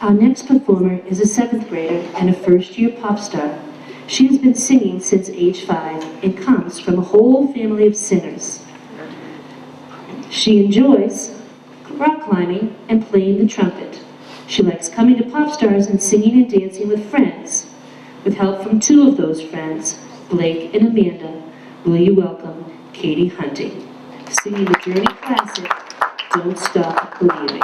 Our next performer is a 7th grader and a first-year pop star. She has been singing since age 5 and comes from a whole family of singers. She enjoys rock climbing and playing the trumpet. She likes coming to pop stars and singing and dancing with friends. With help from 2 of those friends, Blake and Amanda, will you welcome Katie Hunting, singing the Journey classic, Don't Stop Believing.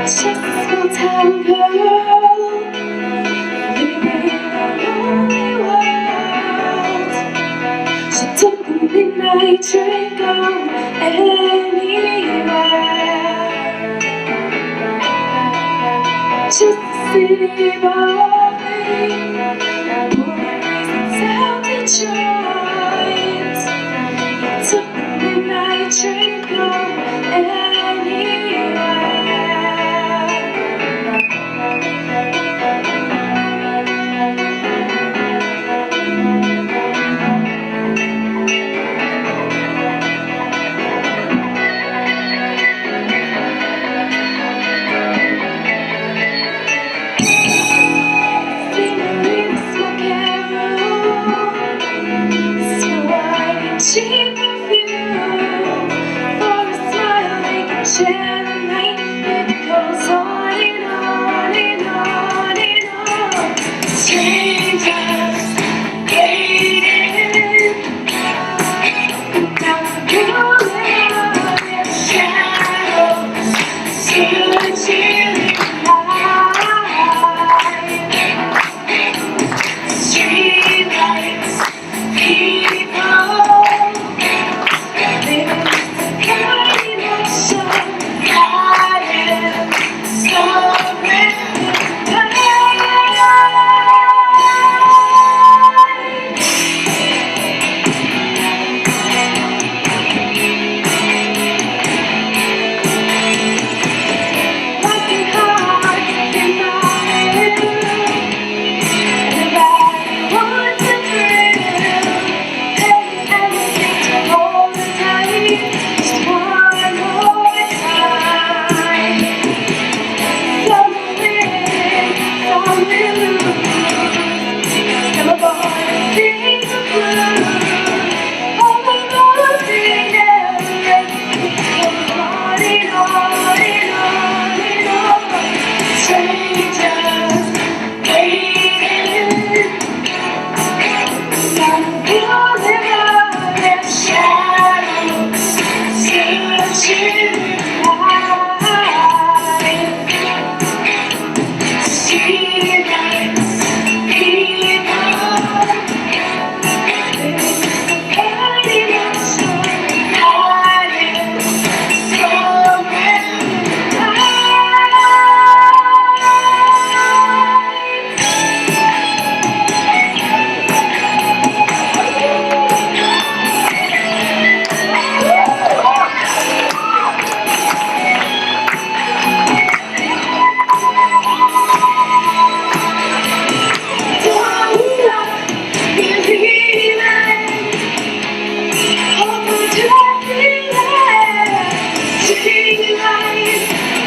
Just a small town girl living in a lonely world. She took the midnight train, go anywhere. Just a city boy, born and raised in South Detroit. He took the midnight train, go anywhere. Cheap perfume for a smile they can share the night. It goes on and on and on and on. Strangers waiting down the corner of their shadows, searching the night. Streetlights, people.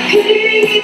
Keep